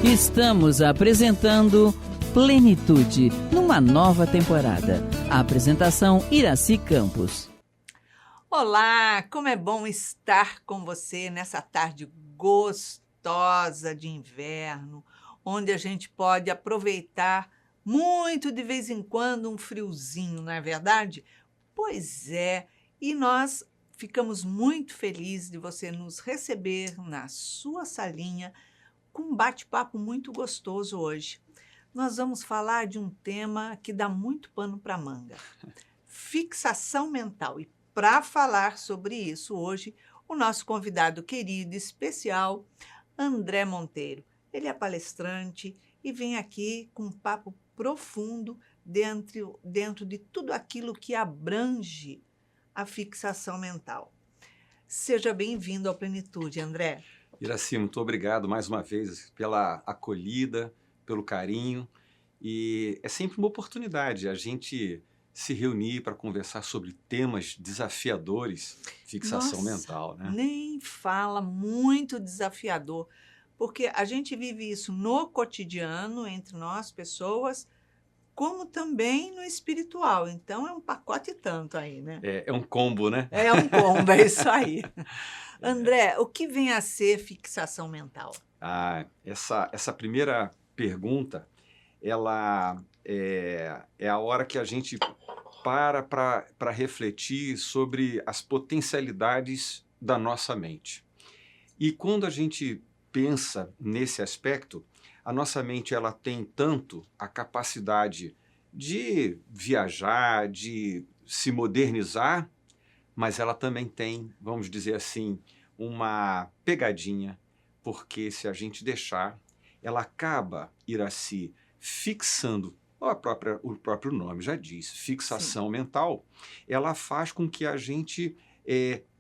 Estamos apresentando Plenitude, numa nova temporada. A apresentação Iraci Campos. Olá, como é bom estar com você nessa tarde gostosa de inverno, onde a gente pode aproveitar muito de vez em quando um friozinho, não é verdade? Pois é, e nós ficamos muito felizes de você nos receber na sua salinha com um bate-papo muito gostoso hoje. Nós vamos falar de um tema que dá muito pano para manga: fixação mental. E para falar sobre isso hoje, o nosso convidado querido e especial, André Monteiro. Ele é palestrante e vem aqui com um papo profundo dentro de tudo aquilo que abrange a fixação mental. Seja bem-vindo ao Plenitude, André. Iraci, muito obrigado mais uma vez pela acolhida, pelo carinho. E é sempre uma oportunidade a gente se reunir para conversar sobre temas desafiadores, fixação mental, né? Nem fala, muito desafiador, porque a gente vive isso no cotidiano, entre nós, pessoas, como também no espiritual. Então, é um pacote e tanto aí, né? É um combo, né? É um combo, é isso aí. André, o que vem a ser fixação mental? Essa primeira pergunta, ela é a hora que a gente para refletir sobre as potencialidades da nossa mente. E quando a gente pensa nesse aspecto, a nossa mente ela tem tanto a capacidade de viajar, de se modernizar, mas ela também tem, vamos dizer assim, uma pegadinha, porque se a gente deixar, ela acaba, Iraci, fixando, o próprio nome já diz, fixação mental, ela faz com que a gente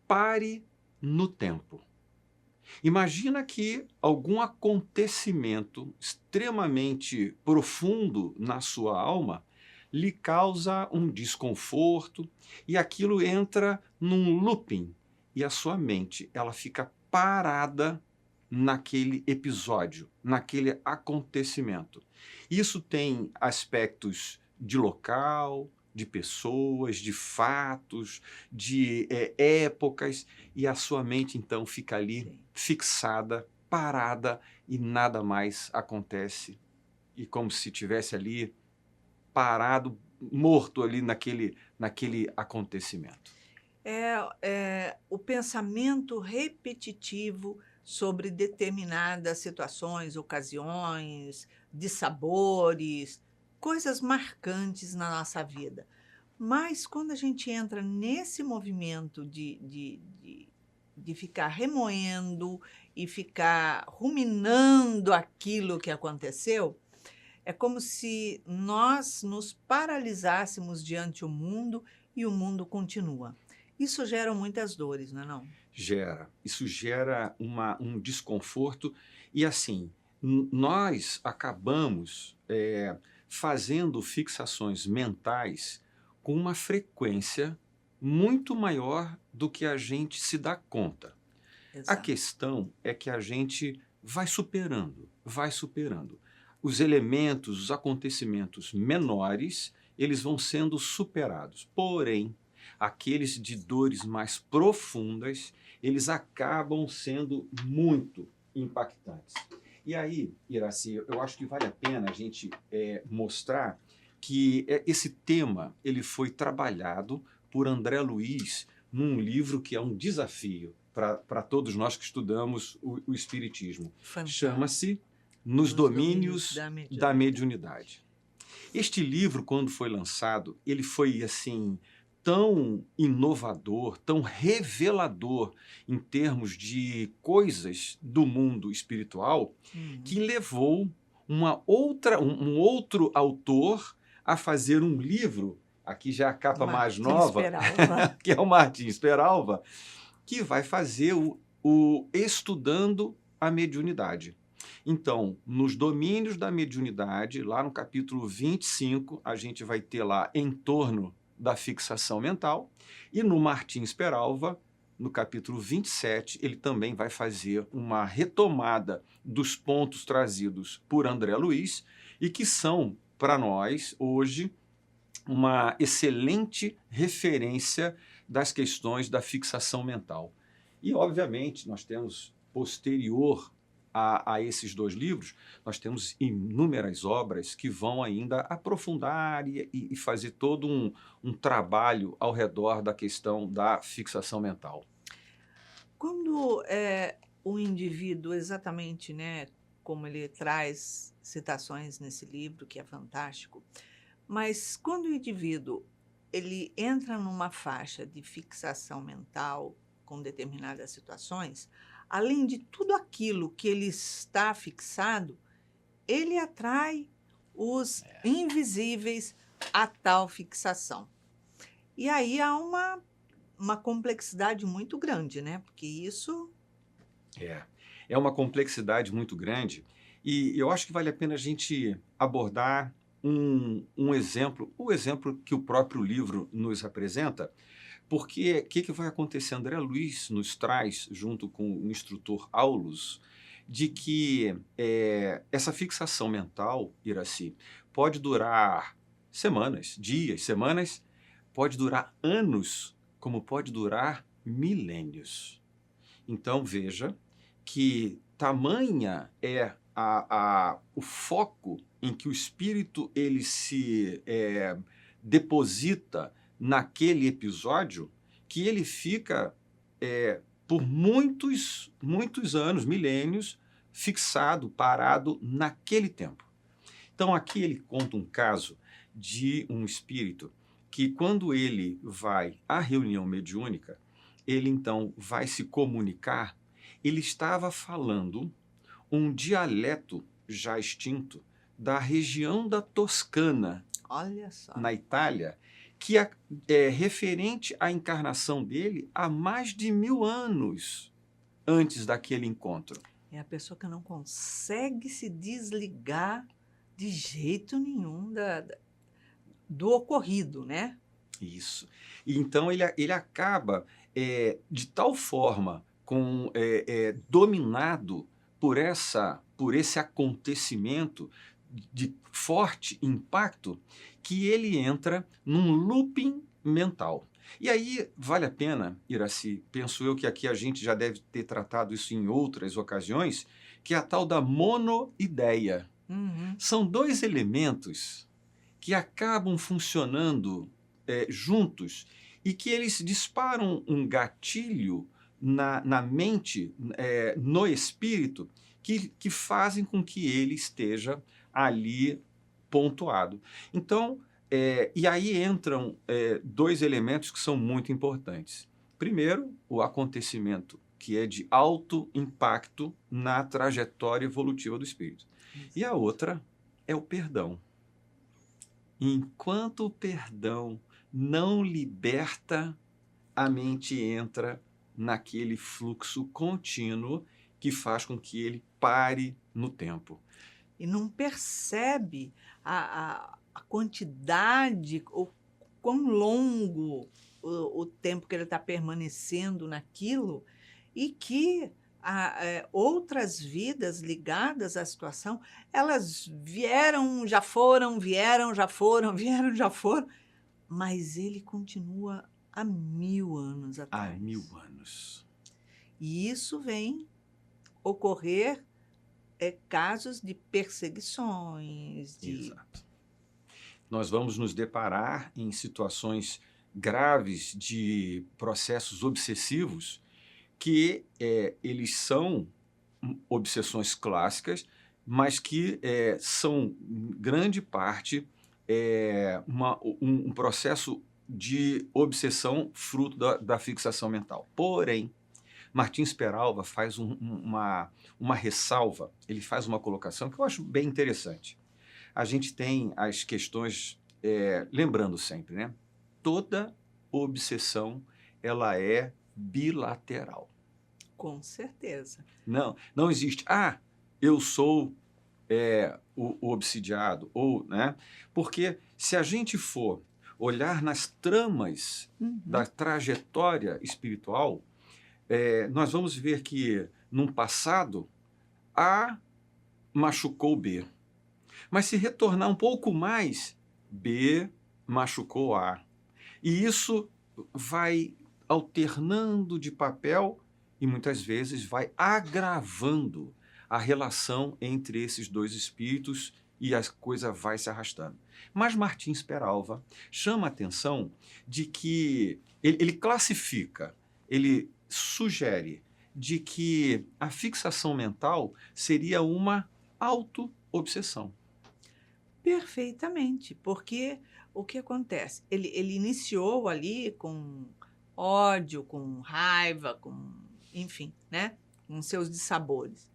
pare no tempo. Imagina que algum acontecimento extremamente profundo na sua alma lhe causa um desconforto e aquilo entra num looping e a sua mente ela fica parada naquele episódio, naquele acontecimento. Isso tem aspectos de local, de pessoas, de fatos, de épocas, e a sua mente então fica ali fixada, parada, e nada mais acontece. E como se estivesse ali parado, morto ali naquele acontecimento. O pensamento repetitivo sobre determinadas situações, ocasiões, dissabores, coisas marcantes na nossa vida. Mas quando a gente entra nesse movimento de ficar remoendo e ficar ruminando aquilo que aconteceu, é como se nós nos paralisássemos diante do mundo e o mundo continua. Isso gera muitas dores, não é não? Gera. Isso gera um desconforto e, assim, nós acabamos fazendo fixações mentais com uma frequência muito maior do que a gente se dá conta. Exato. A questão é que a gente vai superando. Os elementos, os acontecimentos menores, eles vão sendo superados. Porém, aqueles de dores mais profundas, eles acabam sendo muito impactantes. E aí, Iraci, eu acho que vale a pena a gente mostrar que esse tema ele foi trabalhado por André Luiz num livro que é um desafio para todos nós que estudamos o Espiritismo. Chama-se Nos Domínios da Mediunidade. Este livro, quando foi lançado, ele foi assim tão inovador, tão revelador em termos de coisas do mundo espiritual, que levou um outro autor a fazer um livro, aqui já a capa mais nova, que é o Martins Peralva, que vai fazer o Estudando a Mediunidade. Então, nos domínios da mediunidade, lá no capítulo 25, a gente vai ter lá em torno da fixação mental, e no Martins Peralva, no capítulo 27, ele também vai fazer uma retomada dos pontos trazidos por André Luiz e que são, para nós, hoje, uma excelente referência das questões da fixação mental. E, obviamente, nós temos, posterior a esses dois livros, nós temos inúmeras obras que vão ainda aprofundar e fazer todo um trabalho ao redor da questão da fixação mental. Quando o indivíduo, exatamente, né, como ele traz citações nesse livro, que é fantástico, mas quando o indivíduo ele entra numa faixa de fixação mental com determinadas situações, além de tudo aquilo que ele está fixado, ele atrai os invisíveis a tal fixação. E aí há uma complexidade muito grande, né? Porque isso... É uma complexidade muito grande e eu acho que vale a pena a gente abordar um exemplo, o exemplo que o próprio livro nos apresenta, porque o que vai acontecer? André Luiz nos traz, junto com o instrutor Aulus, de que essa fixação mental, Iraci, pode durar semanas, dias, semanas, pode durar anos, como pode durar milênios. Então, veja que tamanha é o foco em que o espírito ele se deposita naquele episódio, que ele fica por muitos anos, milênios, fixado, parado naquele tempo. Então, aqui ele conta um caso de um espírito que, quando ele vai à reunião mediúnica, ele então vai se comunicar. Ele estava falando um dialeto já extinto da região da Toscana, Olha só. na Itália, que é referente à encarnação dele há mais de 1000 anos antes daquele encontro. É a pessoa que não consegue se desligar de jeito nenhum do ocorrido, né? Isso. E então ele acaba de tal forma dominado por esse acontecimento de forte impacto, que ele entra num looping mental. E aí vale a pena, Iraci, penso eu que aqui a gente já deve ter tratado isso em outras ocasiões, que é a tal da monoideia. Uhum. São dois elementos que acabam funcionando juntos e que eles disparam um gatilho na mente, no espírito, que fazem com que ele esteja ali pontuado. Então, e aí entram dois elementos que são muito importantes. Primeiro, o acontecimento que é de alto impacto na trajetória evolutiva do espírito. E a outra é o perdão. Enquanto o perdão não liberta, a mente entra naquele fluxo contínuo que faz com que ele pare no tempo. E não percebe a quantidade, ou quão longo o tempo que ele está permanecendo naquilo, e que outras vidas ligadas à situação, elas vieram, já foram, vieram, já foram, vieram, já foram, mas ele continua há 1000 anos atrás. Há 1000 anos. E isso vem ocorrer casos de perseguições. Exato. Nós vamos nos deparar em situações graves de processos obsessivos que eles são obsessões clássicas, mas que são, grande parte, um processo de obsessão fruto da fixação mental. Porém, Martins Peralva faz uma ressalva, ele faz uma colocação que eu acho bem interessante. A gente tem as questões, lembrando sempre, né? Toda obsessão ela é bilateral. Com certeza. Não existe, eu sou o obsidiado, ou, né? Porque se a gente for olhar nas tramas da trajetória espiritual, nós vamos ver que, num passado, A machucou B. Mas se retornar um pouco mais, B machucou A. E isso vai alternando de papel e muitas vezes vai agravando a relação entre esses dois espíritos e a coisa vai se arrastando. Mas Martins Peralva chama a atenção de que ele classifica, ele sugere de que a fixação mental seria uma auto-obsessão. Perfeitamente, porque o que acontece? Ele iniciou ali com ódio, com raiva, enfim, né? Com seus dissabores.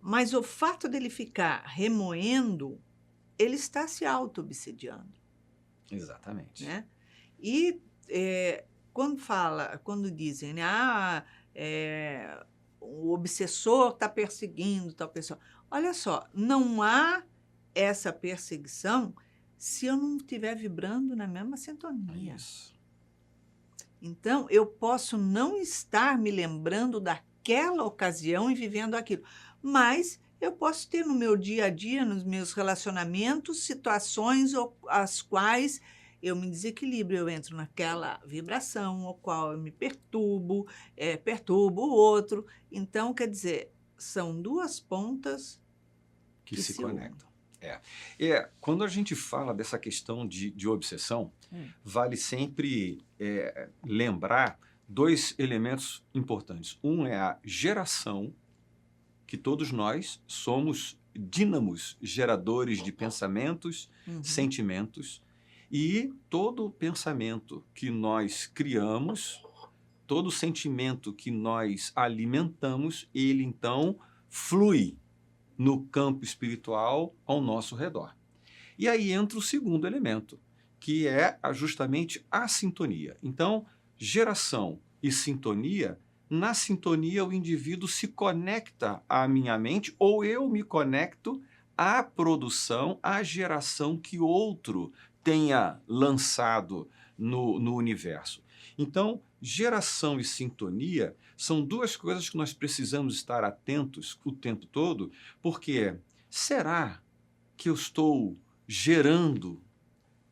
Mas o fato dele ficar remoendo, ele está se auto-obsediando, Exatamente. né? E quando dizem, né, o obsessor está perseguindo tal pessoa. Olha só, não há essa perseguição se eu não estiver vibrando na mesma sintonia. Isso. Então, eu posso não estar me lembrando daquela ocasião e vivendo aquilo, mas eu posso ter no meu dia a dia, nos meus relacionamentos, situações as quais eu me desequilibro, eu entro naquela vibração, ao qual eu me perturbo o outro. Então, quer dizer, são duas pontas Que que se se unem. conectam. Quando a gente fala dessa questão de obsessão, vale sempre lembrar dois elementos importantes. Um é a geração, que todos nós somos dínamos geradores de pensamentos, sentimentos, e todo pensamento que nós criamos, todo sentimento que nós alimentamos, ele então flui no campo espiritual ao nosso redor. E aí entra o segundo elemento, que é justamente a sintonia. Então, geração e sintonia, na sintonia o indivíduo se conecta à minha mente ou eu me conecto à produção, à geração que outro tenha lançado no universo. Então, geração e sintonia são duas coisas que nós precisamos estar atentos o tempo todo, porque será que eu estou gerando,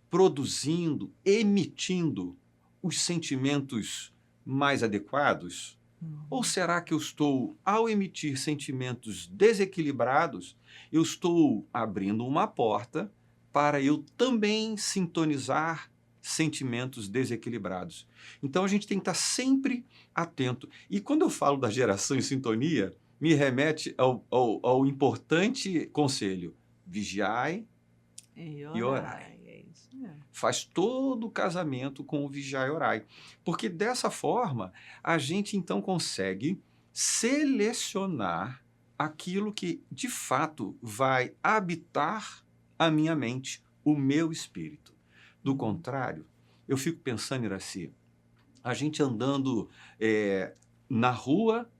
produzindo, emitindo os sentimentos mais adequados? Ou será que eu estou, ao emitir sentimentos desequilibrados, eu estou abrindo uma porta para eu também sintonizar sentimentos desequilibrados? Então a gente tem que estar sempre atento. E quando eu falo da geração em sintonia, me remete ao importante conselho: vigiai e orai. É isso mesmo. Faz todo o casamento com o vigiai e orai. Porque dessa forma, a gente então consegue selecionar aquilo que de fato vai habitar a minha mente, o meu espírito. Do contrário, eu fico pensando, Iraci, a gente andando na rua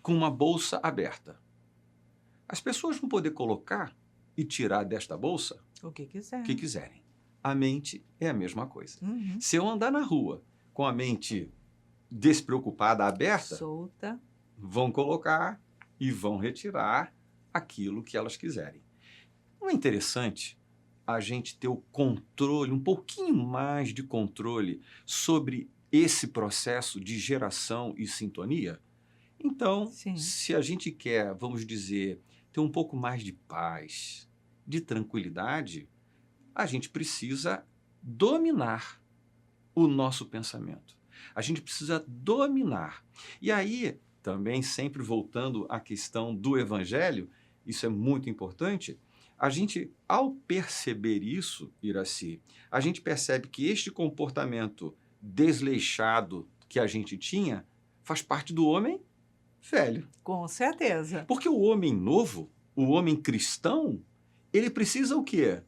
com uma bolsa aberta. As pessoas vão poder colocar e tirar desta bolsa O que quiser. o que quiserem. A mente é a mesma coisa. Uhum. Se eu andar na rua com a mente despreocupada, aberta, Solta. vão colocar e vão retirar aquilo que elas quiserem. Não é interessante a gente ter o controle, um pouquinho mais de controle sobre esse processo de geração e sintonia? Então, Sim. se a gente quer, vamos dizer, ter um pouco mais de paz, de tranquilidade, a gente precisa dominar o nosso pensamento. A gente precisa dominar. E aí, também sempre voltando à questão do evangelho, isso é muito importante, a gente, ao perceber isso, Iraci, a gente percebe que este comportamento desleixado que a gente tinha faz parte do homem velho. Com certeza. Porque o homem novo, o homem cristão, ele precisa o quê?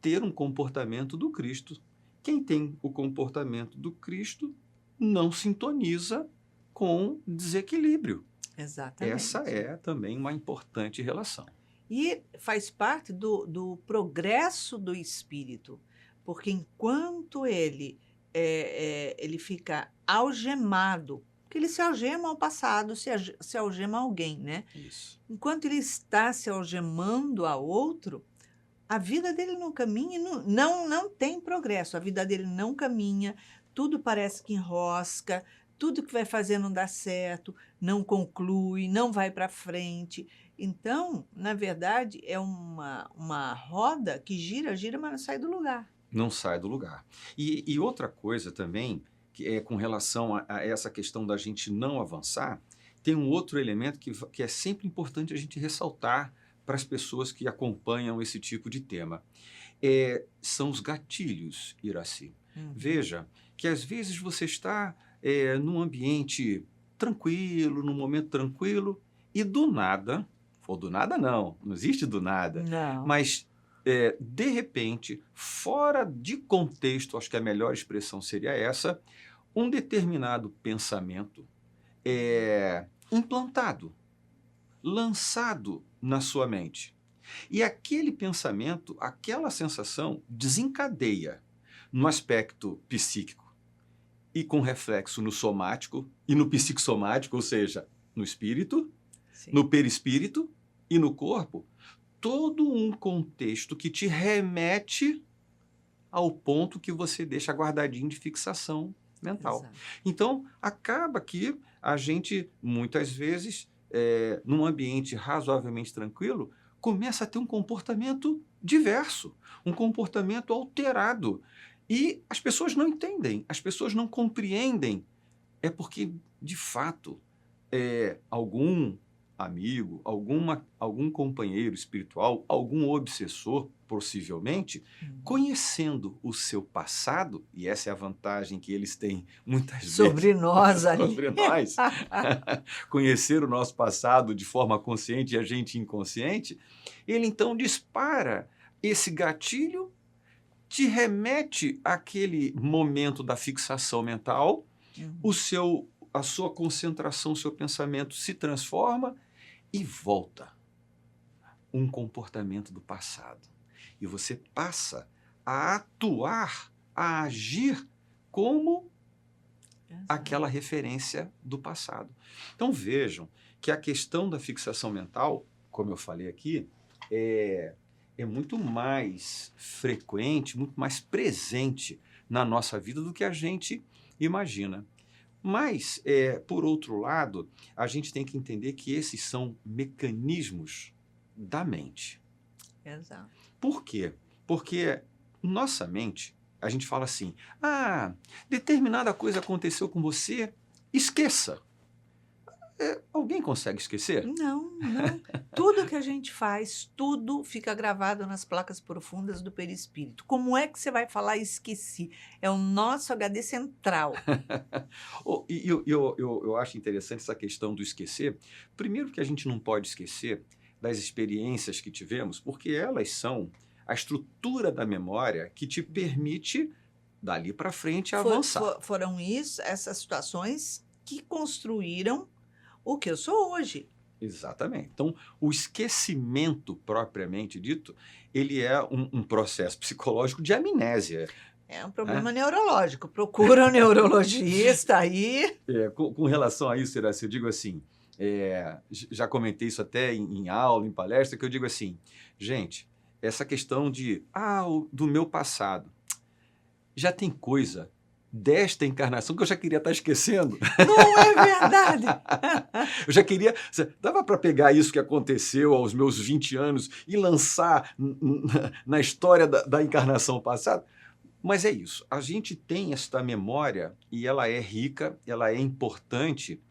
Ter um comportamento do Cristo. Quem tem o comportamento do Cristo não sintoniza com desequilíbrio. Exatamente. Essa é também uma importante relação. E faz parte do progresso do espírito, porque enquanto ele fica algemado Porque ele se algema ao passado, se algema a alguém, né? Isso. Enquanto ele está se algemando a outro, a vida dele não caminha, e não tem progresso. A vida dele não caminha, tudo parece que enrosca, tudo que vai fazer não dá certo, não conclui, não vai para frente. Então, na verdade, é uma roda que gira, gira, mas não sai do lugar. Não sai do lugar. E outra coisa também, que é com relação a essa questão da gente não avançar, tem um outro elemento que é sempre importante a gente ressaltar para as pessoas que acompanham esse tipo de tema. São os gatilhos, Iraci. Veja que às vezes você está num ambiente tranquilo, num momento tranquilo, e do nada, ou do nada não existe do nada, Não. mas de repente, fora de contexto, acho que a melhor expressão seria essa, um determinado pensamento implantado, lançado na sua mente. E aquele pensamento, aquela sensação desencadeia no aspecto psíquico e com reflexo no somático e no psicossomático, ou seja, no espírito, Sim. no perispírito e no corpo, todo um contexto que te remete ao ponto que você deixa guardadinho de fixação mental. Exato. Então, acaba que a gente, muitas vezes, num ambiente razoavelmente tranquilo, começa a ter um comportamento diverso, um comportamento alterado. E as pessoas não entendem, as pessoas não compreendem. É porque, de fato, algum amigo, algum companheiro espiritual, algum obsessor, possivelmente, conhecendo o seu passado, e essa é a vantagem que eles têm muitas Sobre vezes nós ali. sobre nós, conhecer o nosso passado de forma consciente e a gente inconsciente, ele então dispara esse gatilho, te remete àquele momento da fixação mental, a sua concentração, o seu pensamento se transforma e volta um comportamento do passado. E você passa a atuar, a agir como aquela referência do passado. Então vejam que a questão da fixação mental, como eu falei aqui, é muito mais frequente, muito mais presente na nossa vida do que a gente imagina. Mas, por outro lado, a gente tem que entender que esses são mecanismos da mente. Exato. Por quê? Porque nossa mente, a gente fala assim, determinada coisa aconteceu com você, esqueça. Alguém consegue esquecer? Não. Tudo que a gente faz, tudo fica gravado nas placas profundas do perispírito. Como é que você vai falar esqueci? É o nosso HD central. Eu acho interessante essa questão do esquecer. Primeiro que a gente não pode esquecer das experiências que tivemos, porque elas são a estrutura da memória que te permite, dali para frente, avançar. Foram essas situações que construíram o que eu sou hoje. Exatamente. Então, o esquecimento, propriamente dito, ele é um processo psicológico de amnésia. É um problema neurológico. Procura um neurologista aí. Com relação a isso, Iraci, eu digo assim, já comentei isso até em aula, em palestra, que eu digo assim, gente, essa questão do meu passado, já tem coisa desta encarnação que eu já queria estar esquecendo. Não é verdade? Eu já queria... Dava para pegar isso que aconteceu aos meus 20 anos e lançar na história da encarnação passada? Mas é isso. A gente tem esta memória e ela é rica, ela é importante,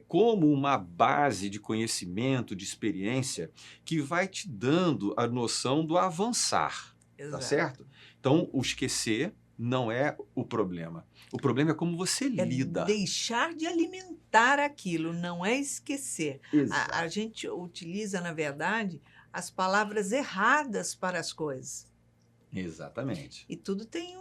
como uma base de conhecimento, de experiência, que vai te dando a noção do avançar. Exato. Tá certo? Então, o esquecer não é o problema. O problema é como você lida. Deixar de alimentar aquilo, não é esquecer. Exato. A gente utiliza, na verdade, as palavras erradas para as coisas. Exatamente. E tudo tem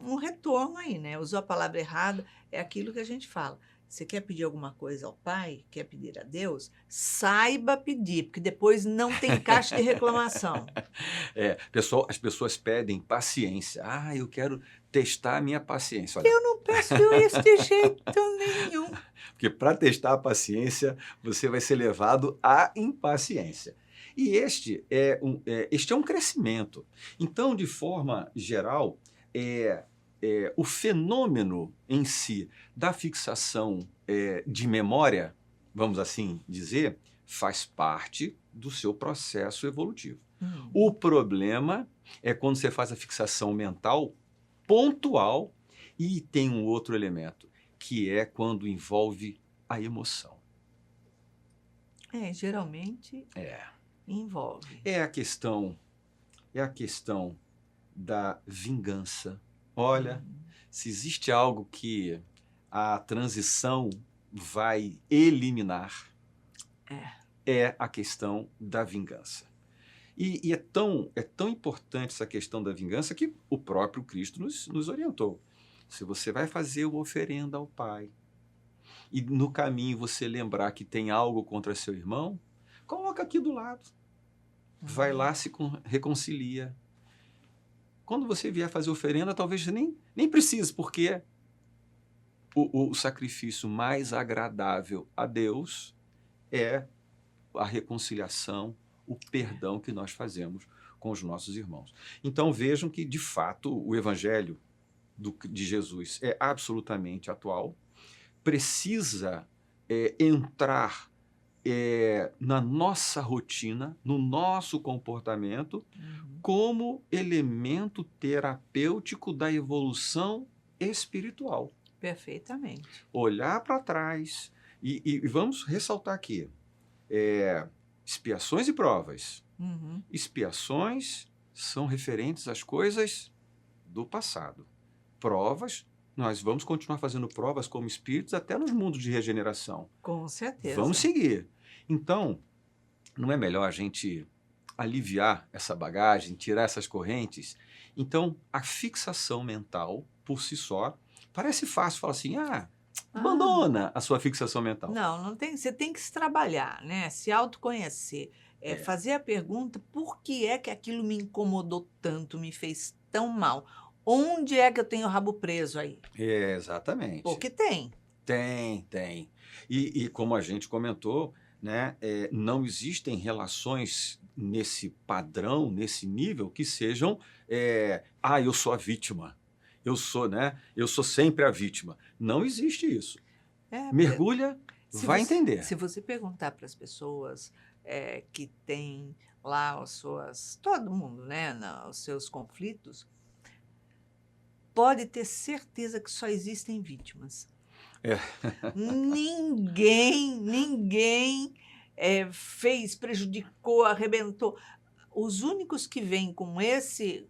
um retorno aí, né? Usou a palavra errada, é aquilo que a gente fala. Você quer pedir alguma coisa ao Pai, quer pedir a Deus, saiba pedir, porque depois não tem caixa de reclamação. As pessoas pedem paciência. Eu quero testar a minha paciência. Olha, Eu não peço isso de jeito nenhum. porque para testar a paciência, você vai ser levado à impaciência. E este é um crescimento. Então, de forma geral, o fenômeno em si da fixação de memória, vamos assim dizer, faz parte do seu processo evolutivo. O problema é quando você faz a fixação mental pontual e tem um outro elemento, que é quando envolve a emoção. Geralmente envolve. É a questão da vingança. Olha, se existe algo que a transição vai eliminar, é a questão da vingança. E é tão importante essa questão da vingança que o próprio Cristo nos orientou. Se você vai fazer uma oferenda ao Pai e no caminho você lembrar que tem algo contra seu irmão, coloca aqui do lado. Vai lá, se reconcilia. Quando você vier fazer oferenda, talvez você nem precise, porque o sacrifício mais agradável a Deus é a reconciliação, o perdão que nós fazemos com os nossos irmãos. Então vejam que, de fato, o Evangelho de Jesus é absolutamente atual, precisa entrar na nossa rotina, no nosso comportamento, como elemento terapêutico da evolução espiritual. Perfeitamente. Olhar para trás e vamos ressaltar aqui, expiações e provas. Expiações são referentes às coisas do passado. Provas, nós vamos continuar fazendo provas como espíritos até nos mundos de regeneração. Com certeza. Vamos seguir. Então, não é melhor a gente aliviar essa bagagem, tirar essas correntes? Então, a fixação mental, por si só, parece fácil falar assim, abandona a sua fixação mental. Não tem. Você tem que se trabalhar, né? Se autoconhecer. Fazer a pergunta, por que é que aquilo me incomodou tanto, me fez tão mal? Onde é que eu tenho o rabo preso aí? Exatamente. Porque tem. Tem. E como a gente comentou, né, não existem relações nesse padrão, nesse nível, que sejam, eu sou a vítima. Eu sou sempre a vítima. Não existe isso. Mergulha, vai entender. Se você perguntar para as pessoas que têm lá todo mundo, né, os seus conflitos, pode ter certeza que só existem vítimas. Ninguém prejudicou, arrebentou. Os únicos que vêm com esse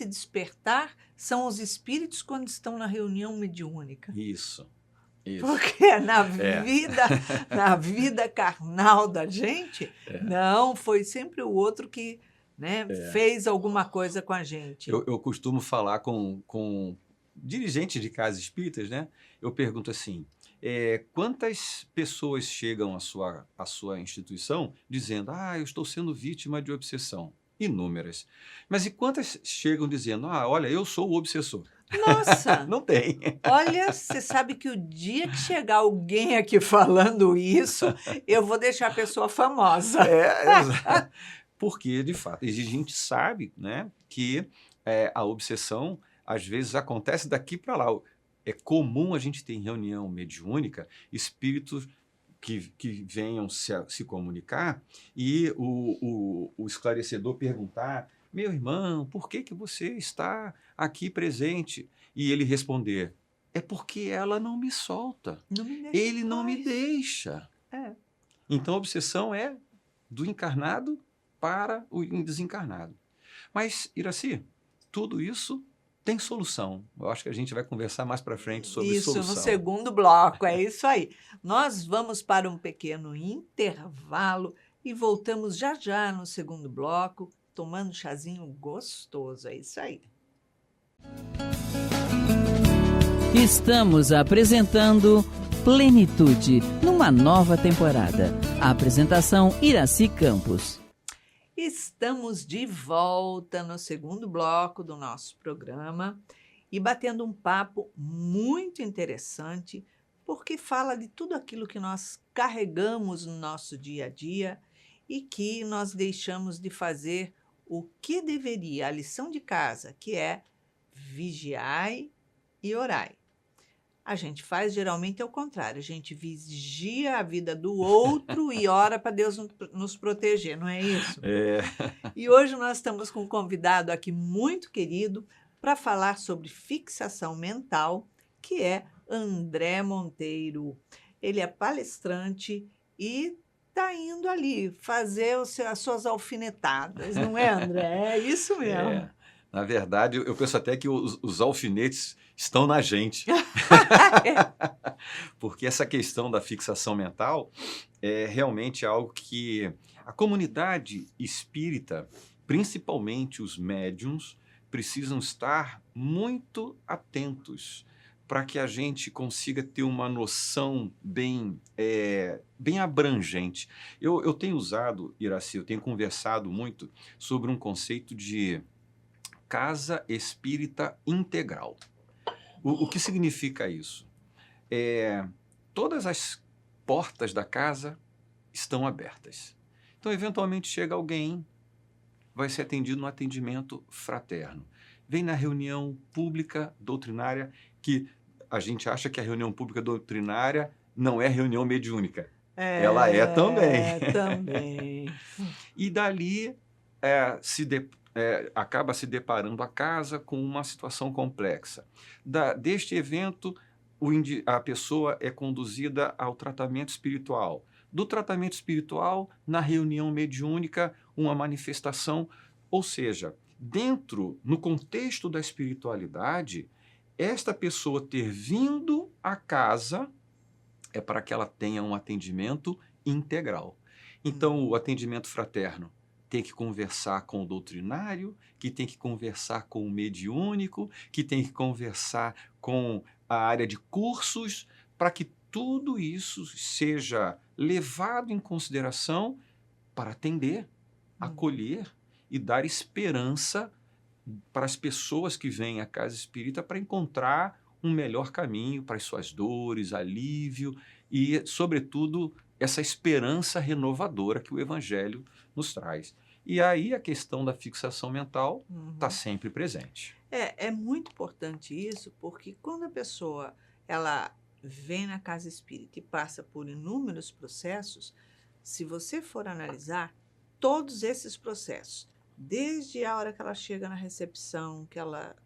despertar são os espíritos quando estão na reunião mediúnica. Isso. Porque na vida carnal da gente, não, foi sempre o outro que fez alguma coisa com a gente. Eu costumo falar com dirigentes de casas espíritas, né? Eu pergunto assim, quantas pessoas chegam à sua instituição dizendo, eu estou sendo vítima de obsessão? Inúmeras. Mas e quantas chegam dizendo, olha, eu sou o obsessor? Nossa! Não tem. Olha, você sabe que o dia que chegar alguém aqui falando isso, eu vou deixar a pessoa famosa. Exato. Porque, de fato, a gente sabe, né, que a obsessão, às vezes, acontece daqui para lá. É comum a gente ter em reunião mediúnica espíritos que venham se comunicar e o esclarecedor perguntar, meu irmão, por que você está aqui presente? E ele responder, é porque ela não me solta. Ele não me deixa. Então, a obsessão é do encarnado para o desencarnado. Mas, Iraci, tudo isso tem solução. Eu acho que a gente vai conversar mais para frente sobre solução. Isso, no segundo bloco, é isso aí. Nós vamos para um pequeno intervalo e voltamos já no segundo bloco, tomando um chazinho gostoso, é isso aí. Estamos apresentando Plenitude, numa nova temporada. A apresentação Iraci Campos. Estamos de volta no segundo bloco do nosso programa e batendo um papo muito interessante, porque fala de tudo aquilo que nós carregamos no nosso dia a dia e que nós deixamos de fazer o que deveria, a lição de casa, que é vigiai e orai. A gente faz geralmente ao contrário, a gente vigia a vida do outro e ora para Deus nos proteger, não é isso? É, E hoje nós estamos com um convidado aqui muito querido para falar sobre fixação mental, que é André Monteiro. Ele é palestrante e está indo ali fazer as suas alfinetadas, não é, André? É isso mesmo. na verdade, eu penso até que os alfinetes estão na gente. Porque essa questão da fixação mental é realmente algo que a comunidade espírita, principalmente os médiuns, precisam estar muito atentos para que a gente consiga ter uma noção bem abrangente. Eu tenho usado, Iraci, eu tenho conversado muito sobre um conceito de casa espírita integral. O que significa isso? Todas as portas da casa estão abertas. Então, eventualmente, chega alguém, vai ser atendido no atendimento fraterno. Vem na reunião pública doutrinária, que a gente acha que a reunião pública doutrinária não é reunião mediúnica. Ela é também. Também. E dali acaba se deparando a casa com uma situação complexa. Deste evento, a pessoa é conduzida ao tratamento espiritual. Do tratamento espiritual, na reunião mediúnica, uma manifestação. Ou seja, no contexto da espiritualidade, esta pessoa ter vindo à casa é para que ela tenha um atendimento integral. Então, o atendimento fraterno tem que conversar com o doutrinário, que tem que conversar com o mediúnico, que tem que conversar com a área de cursos, para que tudo isso seja levado em consideração para atender, acolher e dar esperança para as pessoas que vêm à casa espírita para encontrar um melhor caminho para as suas dores, alívio e, sobretudo, essa esperança renovadora que o Evangelho nos traz. E aí a questão da fixação mental está sempre presente. É muito importante isso, porque quando a pessoa ela vem na casa espírita e passa por inúmeros processos, se você for analisar todos esses processos, desde a hora que ela chega na recepção, que ela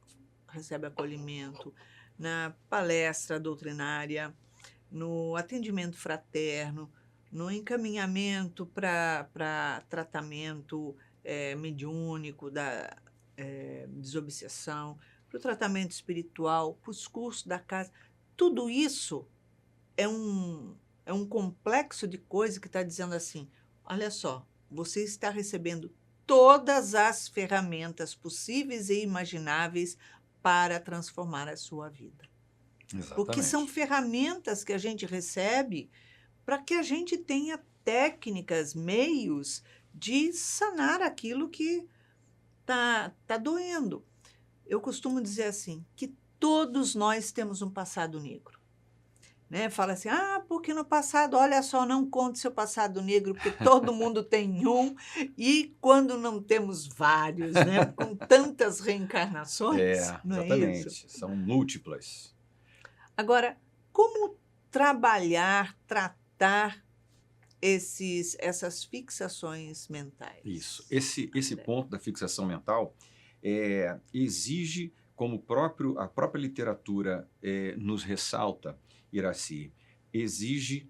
recebe acolhimento, na palestra doutrinária, no atendimento fraterno, no encaminhamento para tratamento mediúnico da desobsessão, para o tratamento espiritual, para os cursos da casa, tudo isso é um complexo de coisas que está dizendo assim, olha só, você está recebendo todas as ferramentas possíveis e imagináveis para transformar a sua vida. Exatamente. Porque são ferramentas que a gente recebe para que a gente tenha técnicas, meios de sanar aquilo que tá doendo. Eu costumo dizer assim, que todos nós temos um passado negro. Né? Fala assim, porque no passado, olha só, não conte seu passado negro, porque todo mundo tem um, e quando não temos vários, né? Com tantas reencarnações, não exatamente. É isso? São múltiplas. Agora, como trabalhar, tratar essas fixações mentais? Isso. Esse ponto da fixação mental exige, como a própria literatura nos ressalta, Iraci, exige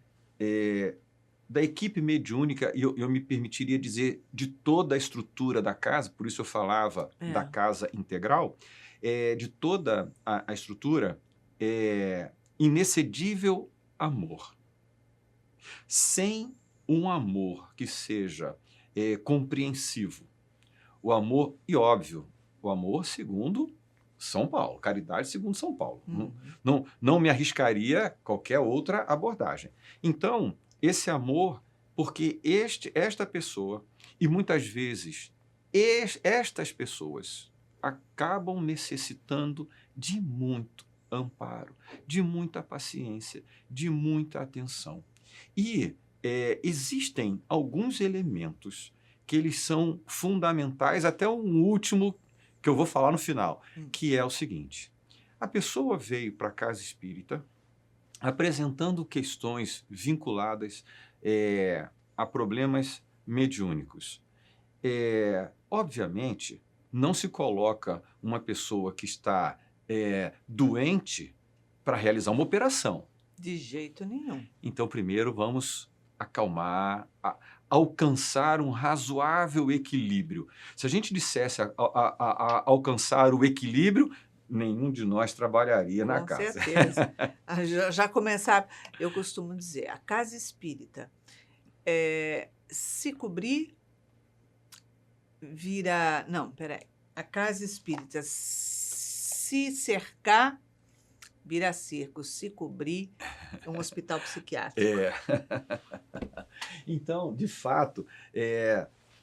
da equipe mediúnica, e eu me permitiria dizer de toda a estrutura da casa, por isso eu falava da casa integral, de toda a estrutura, inexcedível amor. Sem um amor que seja compreensivo, o amor, e óbvio, o amor segundo São Paulo, caridade segundo São Paulo. Não me arriscaria qualquer outra abordagem. Então, esse amor, porque esta pessoa E muitas vezes estas pessoas acabam necessitando de muito amparo, de muita paciência, de muita atenção. E existem alguns elementos que eles são fundamentais, até um último que eu vou falar no final, que é o seguinte: a pessoa veio para a casa espírita apresentando questões vinculadas a problemas mediúnicos. Obviamente, não se coloca uma pessoa que está doente para realizar uma operação. De jeito nenhum. Então, primeiro vamos acalmar, alcançar um razoável equilíbrio. Se a gente dissesse alcançar o equilíbrio, nenhum de nós trabalharia na casa. Com certeza. Já começar, eu costumo dizer, a casa espírita, se cobrir, vira... Não, peraí. A casa espírita, se cercar, vira circo. Se cobrir, um hospital psiquiátrico. Então, de fato,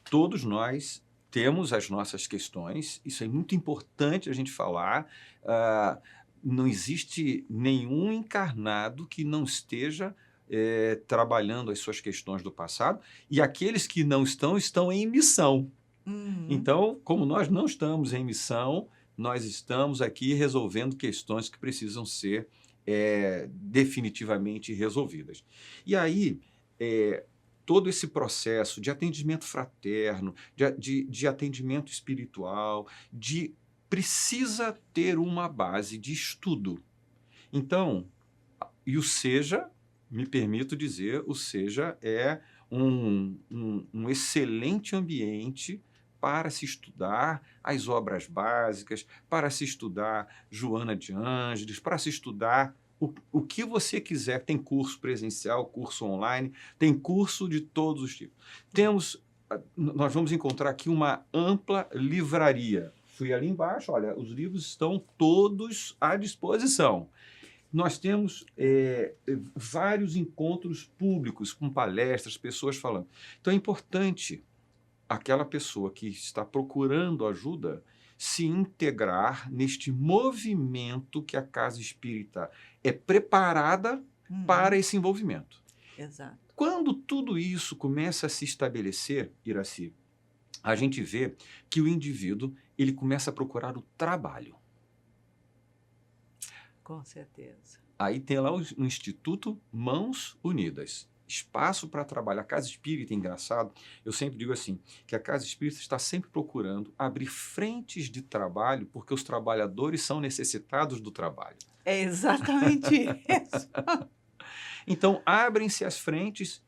todos nós temos as nossas questões, isso é muito importante a gente falar. Não existe nenhum encarnado que não esteja trabalhando as suas questões do passado, e aqueles que não estão, estão em missão. Então, como nós não estamos em missão, nós estamos aqui resolvendo questões que precisam ser definitivamente resolvidas. E aí, todo esse processo de atendimento fraterno, de atendimento espiritual, precisa ter uma base de estudo. Então, e o SEJA, me permito dizer, o SEJA é um excelente ambiente para se estudar as obras básicas, para se estudar Joana de Ângeles, para se estudar o que você quiser. Tem curso presencial, curso online, tem curso de todos os tipos. Nós vamos encontrar aqui uma ampla livraria. Fui ali embaixo, olha, os livros estão todos à disposição. Nós temos vários encontros públicos com palestras, pessoas falando. Então é importante aquela pessoa que está procurando ajuda se integrar neste movimento que a casa espírita é preparada para esse envolvimento. Exato. Quando tudo isso começa a se estabelecer, Iracy, a gente vê que o indivíduo ele começa a procurar o trabalho. Com certeza. Aí tem lá o Instituto Mãos Unidas. Espaço para trabalhar. A casa espírita, engraçado, eu sempre digo assim, que a casa espírita está sempre procurando abrir frentes de trabalho, porque os trabalhadores são necessitados do trabalho. É exatamente isso. Então, abrem-se as frentes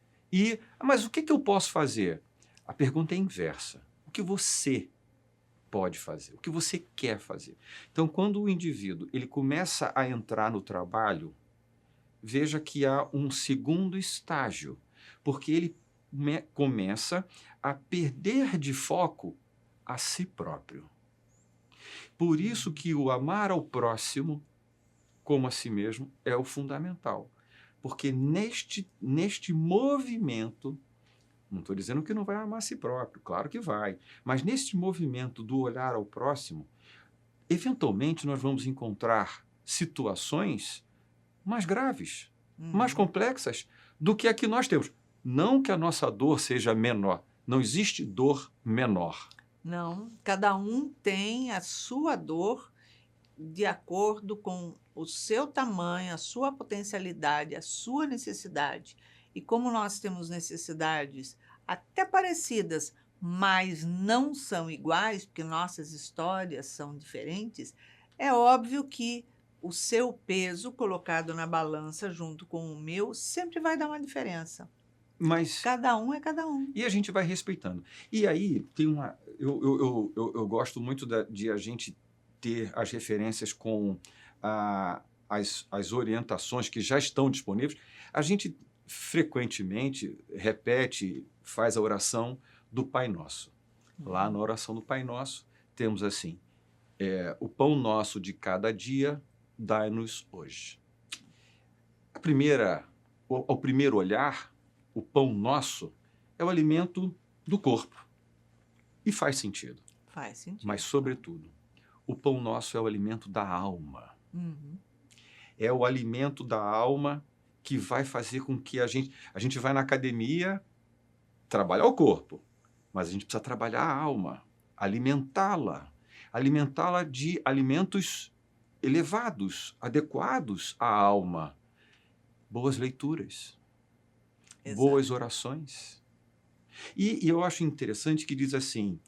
mas o que eu posso fazer? A pergunta é inversa. O que você pode fazer? O que você quer fazer? Então, quando o indivíduo ele começa a entrar no trabalho, veja que há um segundo estágio, porque ele começa a perder de foco a si próprio. Por isso que o amar ao próximo como a si mesmo é o fundamental. Porque neste movimento, não estou dizendo que não vai amar a si próprio, claro que vai, mas neste movimento do olhar ao próximo, eventualmente nós vamos encontrar situações mais graves, mais complexas do que a que nós temos. Não que a nossa dor seja menor. Não existe dor menor. Não, cada um tem a sua dor de acordo com o seu tamanho, a sua potencialidade, a sua necessidade. E como nós temos necessidades até parecidas, mas não são iguais, porque nossas histórias são diferentes, é óbvio que o seu peso colocado na balança junto com o meu sempre vai dar uma diferença. Mas cada um é cada um. E a gente vai respeitando. E aí tem uma... Eu gosto muito de a gente ter as referências com as orientações que já estão disponíveis. A gente frequentemente repete, faz a oração do Pai Nosso. Lá na oração do Pai Nosso temos assim, o pão nosso de cada dia, dai-nos hoje. Ao primeiro olhar, o pão nosso é o alimento do corpo. E faz sentido. Faz sentido. Mas, sobretudo, o pão nosso é o alimento da alma. Uhum. É o alimento da alma que vai fazer com que a gente vai na academia trabalhar o corpo, mas a gente precisa trabalhar a alma, alimentá-la de alimentos elevados, adequados à alma. Boas leituras, Exato. boas orações. E eu acho interessante que diz assim,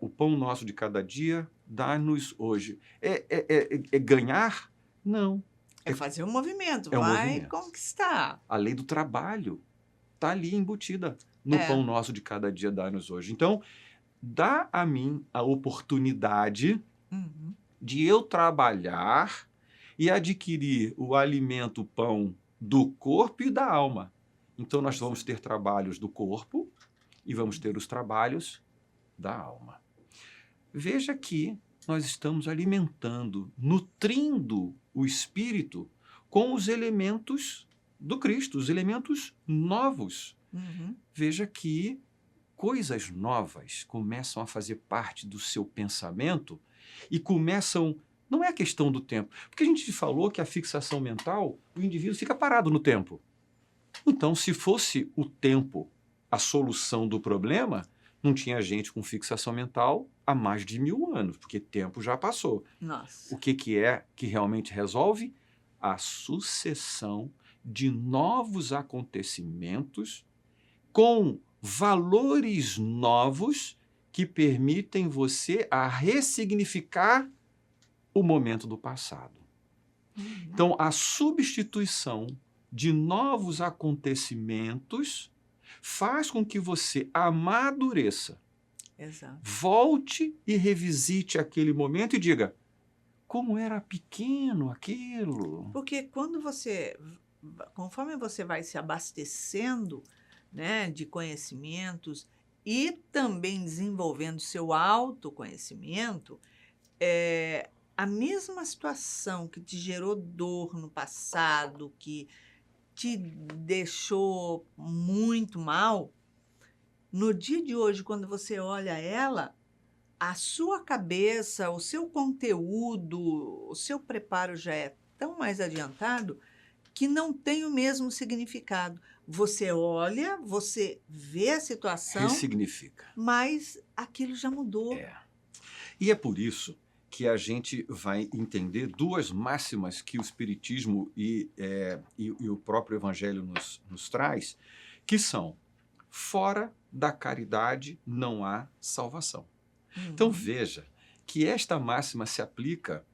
o pão nosso de cada dia dá-nos hoje. É ganhar? Não. É fazer um movimento, É um vai movimento. conquistar. A lei do trabalho está ali embutida no É. pão nosso de cada dia dá-nos hoje. Então, dá a mim a oportunidade Uhum. de eu trabalhar e adquirir o alimento, o pão do corpo e da alma. Então, nós vamos ter trabalhos do corpo e vamos ter os trabalhos da alma. Veja que nós estamos alimentando, nutrindo o espírito com os elementos do Cristo, os elementos novos. Uhum. Veja que coisas novas começam a fazer parte do seu pensamento e começam... Não é a questão do tempo, porque a gente falou que a fixação mental, o indivíduo fica parado no tempo. Então, se fosse o tempo a solução do problema, não tinha gente com fixação mental há mais de 1000 anos, porque tempo já passou. Nossa. O que é que realmente resolve? A sucessão de novos acontecimentos com valores novos que permitem você a ressignificar o momento do passado. Uhum. Então, a substituição de novos acontecimentos faz com que você amadureça, Exato. volte e revisite aquele momento e diga, como era pequeno aquilo. Porque conforme você vai se abastecendo, né, de conhecimentos e também desenvolvendo seu autoconhecimento, a mesma situação que te gerou dor no passado, que te deixou muito mal, no dia de hoje, quando você olha ela, a sua cabeça, o seu conteúdo, o seu preparo já é tão mais adiantado que não tem o mesmo significado. Você olha, você vê a situação, Ressignifica. mas aquilo já mudou. E é por isso que a gente vai entender duas máximas que o Espiritismo e o próprio Evangelho nos traz, que são, fora da caridade não há salvação. Então veja que esta máxima se aplica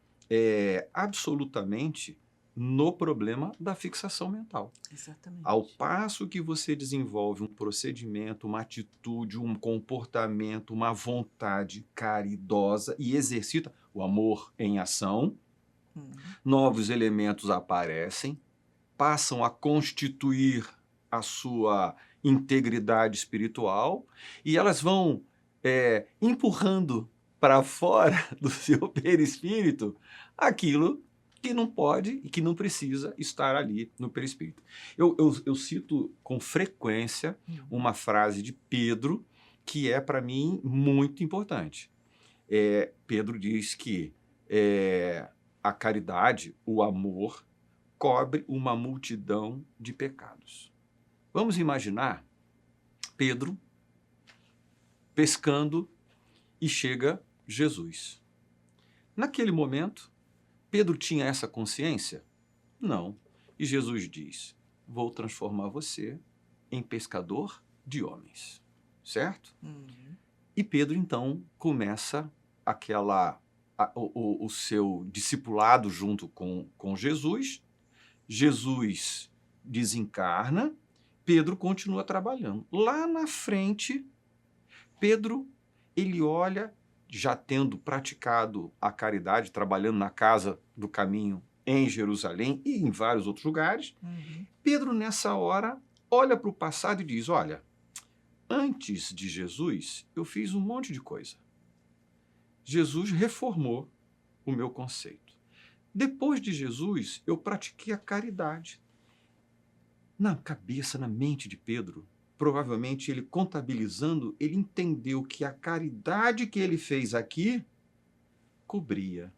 absolutamente no problema da fixação mental. Exatamente. Ao passo que você desenvolve um procedimento, uma atitude, um comportamento, uma vontade caridosa e exercita o amor em ação, novos elementos aparecem, passam a constituir a sua integridade espiritual e elas vão empurrando para fora do seu perispírito aquilo que não pode e que não precisa estar ali no perispírito. Eu cito com frequência uma frase de Pedro que é, para mim, muito importante. Pedro diz que a caridade, o amor, cobre uma multidão de pecados. Vamos imaginar Pedro pescando e chega Jesus. Naquele momento, Pedro tinha essa consciência? Não. E Jesus diz, vou transformar você em pescador de homens. Certo? E Pedro, então, começa o seu discipulado junto com Jesus. Jesus desencarna, Pedro continua trabalhando. Lá na frente, Pedro, ele olha, já tendo praticado a caridade, trabalhando na Casa do Caminho em Jerusalém e em vários outros lugares, Pedro, nessa hora, olha para o passado e diz, olha, antes de Jesus, eu fiz um monte de coisa. Jesus reformou o meu conceito. Depois de Jesus, eu pratiquei a caridade. Na cabeça, na mente de Pedro, provavelmente ele contabilizando, ele entendeu que a caridade que ele fez aqui cobria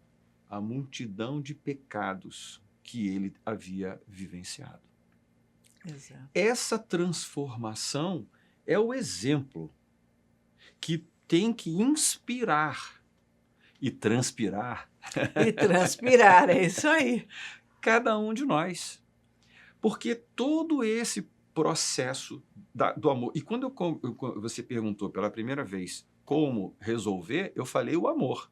a multidão de pecados que ele havia vivenciado. Exato. Essa transformação é o exemplo que tem que inspirar e transpirar E transpirar, é isso aí. cada um de nós. Porque todo esse processo do amor... E quando você perguntou pela primeira vez como resolver, eu falei o amor.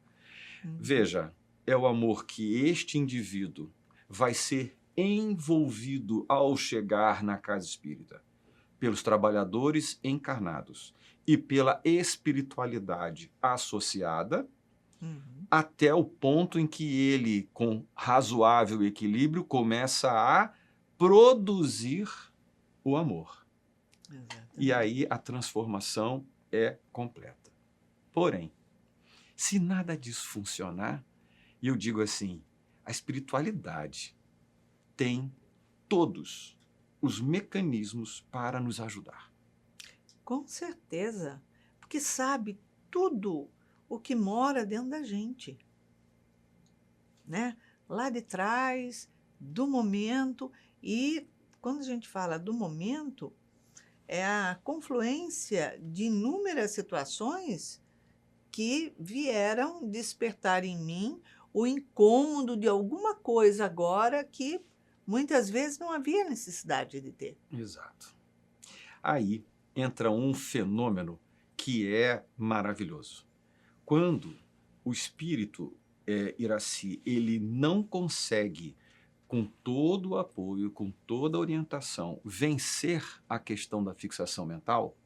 Veja, é o amor que este indivíduo vai ser envolvido ao chegar na casa espírita, pelos trabalhadores encarnados e pela espiritualidade associada, até o ponto em que ele, com razoável equilíbrio, começa a produzir o amor. Exatamente. E aí a transformação é completa. Porém, se nada disso funcionar, e eu digo assim, a espiritualidade tem todos os mecanismos para nos ajudar. Com certeza, porque sabe tudo o que mora dentro da gente, né? Lá de trás, do momento, e quando a gente fala do momento, é a confluência de inúmeras situações que vieram despertar em mim o incômodo de alguma coisa agora que muitas vezes não havia necessidade de ter. Exato. Aí entra um fenômeno que é maravilhoso. Quando o espírito Iraci, ele não consegue, com todo o apoio, com toda a orientação, vencer a questão da fixação mental,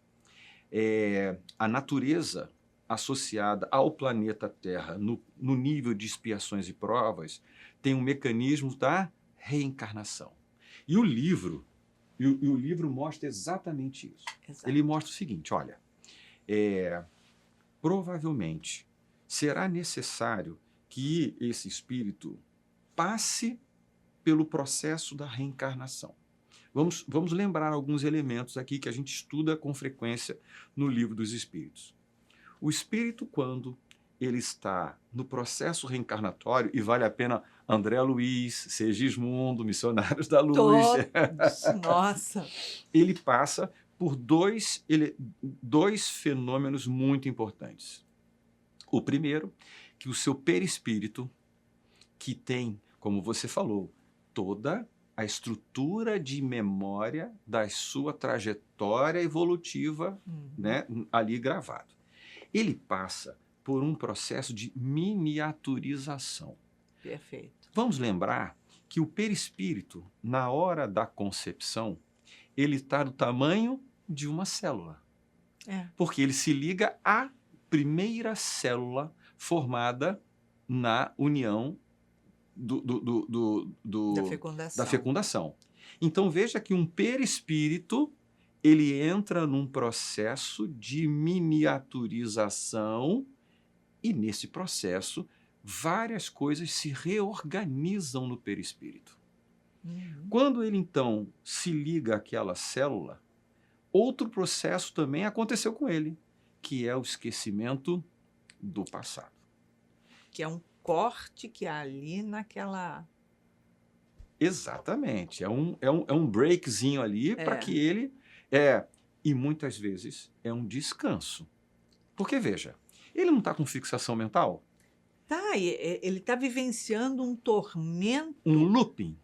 a natureza associada ao planeta Terra, no nível de expiações e provas, tem um mecanismo da reencarnação. E o livro mostra exatamente isso. Exato. Ele mostra o seguinte, olha, provavelmente será necessário que esse espírito passe pelo processo da reencarnação. Vamos lembrar alguns elementos aqui que a gente estuda com frequência no Livro dos Espíritos. O espírito, quando ele está no processo reencarnatório, e vale a pena André Luiz, Segismundo, Missionários da Luz, Todos, nossa. ele passa por dois fenômenos muito importantes. O primeiro, que o seu perispírito, que tem, como você falou, toda a estrutura de memória da sua trajetória evolutiva, né, ali gravado. Ele passa por um processo de miniaturização. Perfeito. Vamos lembrar que o perispírito, na hora da concepção, ele está do tamanho de uma célula. Porque ele se liga à primeira célula formada na união da fecundação. Então veja que um perispírito, ele entra num processo de miniaturização e nesse processo várias coisas se reorganizam no perispírito. Quando ele então se liga àquela célula, outro processo também aconteceu com ele, que é o esquecimento do passado. Que é um corte que há ali naquela... Exatamente. É um breakzinho ali para que ele... E muitas vezes é um descanso. Porque, veja, ele não está com fixação mental? Tá, ele está vivenciando um tormento. Um looping.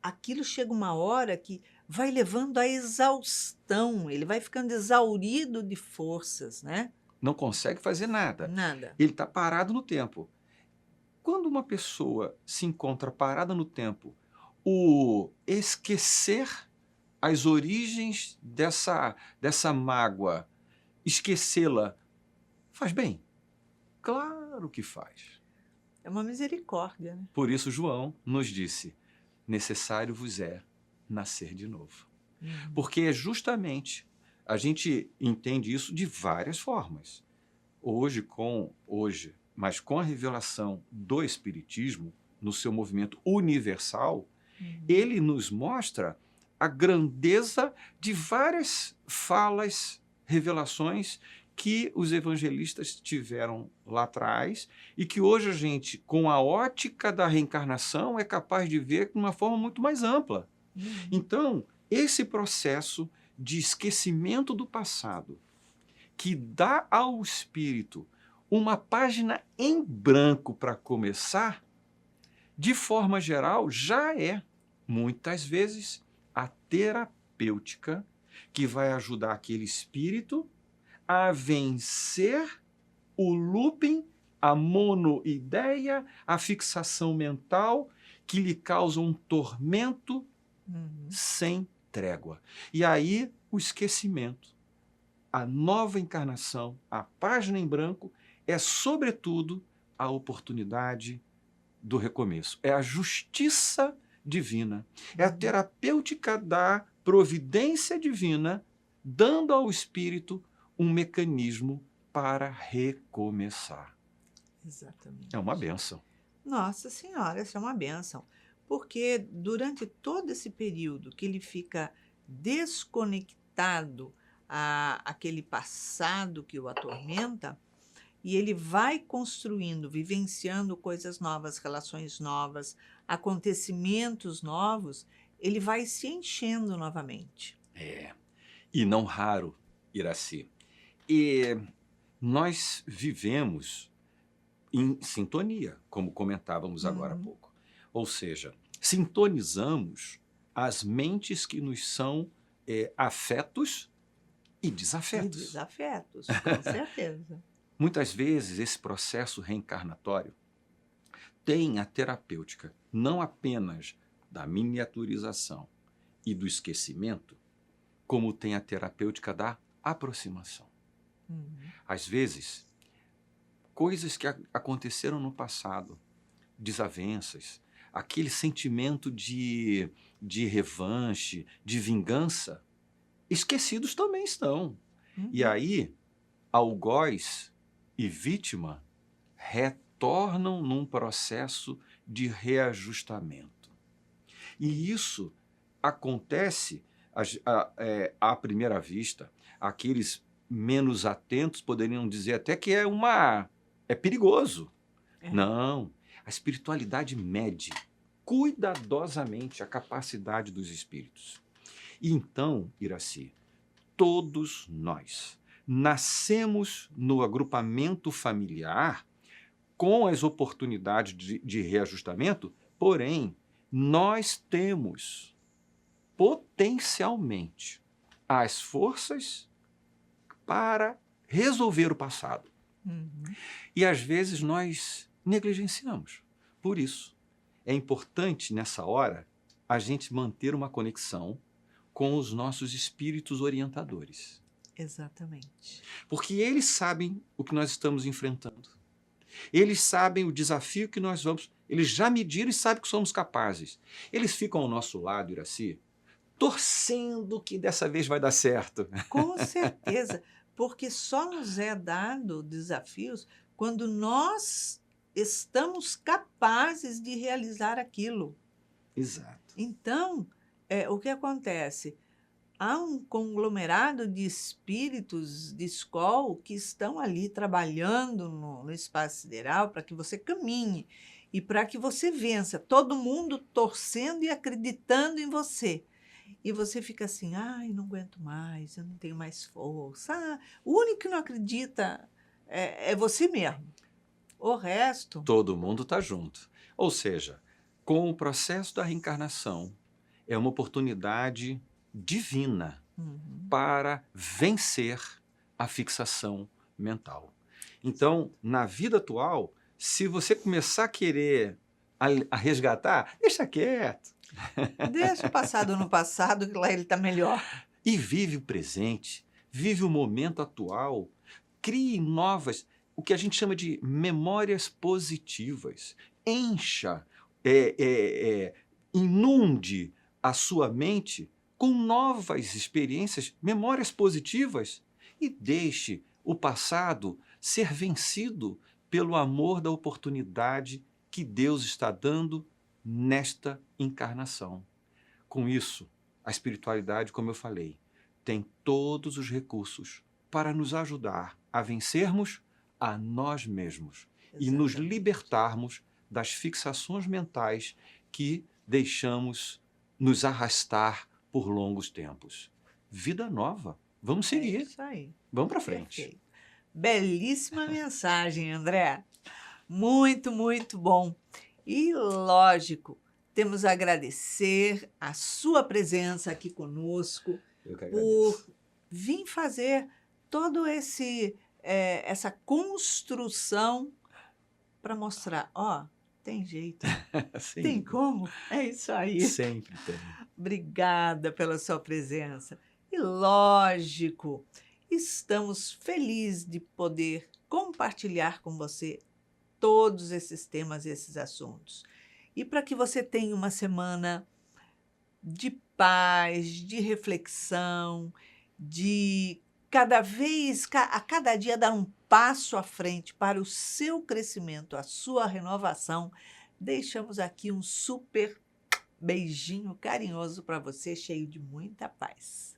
Aquilo chega uma hora que vai levando à exaustão, ele vai ficando exaurido de forças, né? Não consegue fazer nada. Nada. Ele está parado no tempo. Quando uma pessoa se encontra parada no tempo, o esquecer as origens dessa mágoa, esquecê-la, faz bem? Claro que faz. É uma misericórdia, né? Por isso João nos disse, necessário vos é nascer de novo. Porque é justamente, a gente entende isso de várias formas. Mas com a revelação do Espiritismo, no seu movimento universal, ele nos mostra a grandeza de várias falas, revelações que os evangelistas tiveram lá atrás e que hoje a gente, com a ótica da reencarnação, é capaz de ver de uma forma muito mais ampla. Então, esse processo de esquecimento do passado, que dá ao espírito uma página em branco para começar, de forma geral, já é, muitas vezes, a terapêutica que vai ajudar aquele espírito a vencer o looping, a monoideia, a fixação mental que lhe causa um tormento sem trégua. E aí o esquecimento, a nova encarnação, a página em branco, é sobretudo a oportunidade do recomeço. É a justiça divina. É a terapêutica da providência divina, dando ao espírito um mecanismo para recomeçar. Exatamente. É uma bênção. Nossa Senhora, essa é uma bênção. Porque durante todo esse período que ele fica desconectado àquele passado que o atormenta, e ele vai construindo, vivenciando coisas novas, relações novas, acontecimentos novos, ele vai se enchendo novamente. E não raro, Iraci. E nós vivemos em sintonia, como comentávamos agora há pouco. Ou seja, sintonizamos as mentes que nos são afetos e E desafetos. desafetos, com certeza. Muitas vezes esse processo reencarnatório tem a terapêutica não apenas da miniaturização e do esquecimento, como tem a terapêutica da aproximação. Às vezes, coisas que aconteceram no passado, desavenças, aquele sentimento de revanche, de vingança, esquecidos também estão. E aí, algoz e vítima retornam num processo de reajustamento. E isso acontece à primeira vista. Aqueles menos atentos poderiam dizer até que é perigoso. Não, a espiritualidade mede cuidadosamente a capacidade dos espíritos. E então, Iraci, todos nós nascemos no agrupamento familiar com as oportunidades de reajustamento, porém, nós temos potencialmente as forças para resolver o passado. E às vezes nós negligenciamos. Por isso, é importante nessa hora a gente manter uma conexão com os nossos espíritos orientadores. Exatamente. Porque eles sabem o que nós estamos enfrentando. Eles sabem o desafio que nós vamos. Eles já mediram e sabem que somos capazes. Eles ficam ao nosso lado, Iraci, torcendo que dessa vez vai dar certo. Com certeza, porque só nos é dado desafios quando nós estamos capazes de realizar aquilo. Exato. Então, o que acontece? Há um conglomerado de espíritos de escola que estão ali trabalhando no espaço sideral para que você caminhe e para que você vença. Todo mundo torcendo e acreditando em você. E você fica assim, ai, não aguento mais, eu não tenho mais força. O único que não acredita é você mesmo. O resto... Todo mundo está junto. Ou seja, com o processo da reencarnação, é uma oportunidade divina para vencer a fixação mental. Então, na vida atual, se você começar a querer a resgatar, deixa quieto. Deixa o passado no passado, que lá ele está melhor. E vive o presente, vive o momento atual, crie novas, o que a gente chama de memórias positivas. Encha, inunde a sua mente com novas experiências, memórias positivas, e deixe o passado ser vencido pelo amor da oportunidade que Deus está dando nesta encarnação. Com isso, A espiritualidade, como eu falei, tem todos os recursos para nos ajudar a vencermos a nós mesmos e nos Exatamente. libertarmos das fixações mentais que deixamos nos arrastar por longos tempos. Vida nova. Vamos É seguir. isso aí. Vamos para frente. Perfeito. Belíssima mensagem, André. Muito, muito bom. E, lógico, temos a agradecer a sua presença aqui conosco Eu que por agradeço. vir fazer todo essa construção para mostrar, ó, tem jeito, tem Sempre, como? É isso aí. sempre tem. Obrigada pela sua presença. E, lógico, estamos felizes de poder compartilhar com você todos esses temas e esses assuntos. E para que você tenha uma semana de paz, de reflexão, de a cada dia dar um passo à frente para o seu crescimento, a sua renovação, deixamos aqui um super beijinho carinhoso para você, cheio de muita paz.